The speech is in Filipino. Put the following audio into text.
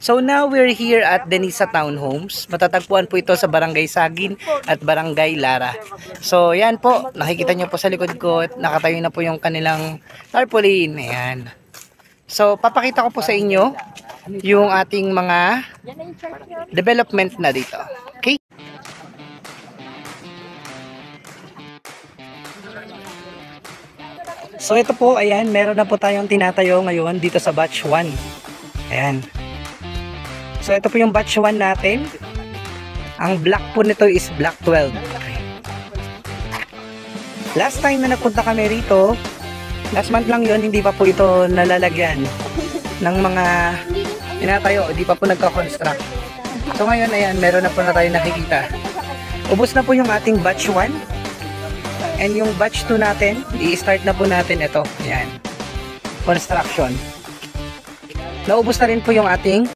So now we're here at Denisa Townhomes. Matatagpuan po ito sa Barangay Sagin at Barangay Lara. So yan po, nakikita nyo po sa likod ko, nakatayo na po yung kanilang tarpaulin. Ayan. So papakita ko po sa inyo yung ating mga development na dito. Okay? So ito po, ayan, meron na po tayong tinatayo ngayon dito sa batch 1. Ayan. So ito po yung batch 1 natin. Ang black po nito is black 12. Last time na nagpunta kami rito, last month lang yon, hindi pa po ito nalalagyan ng mga tinatayo, hindi pa po nagka-construct. So ngayon, ayan, meron na po na tayo nakikita. Ubos na po yung ating batch 1. And yung batch 2 natin, i-start na po natin ito. Ayan. Construction. Naubos na rin po yung ating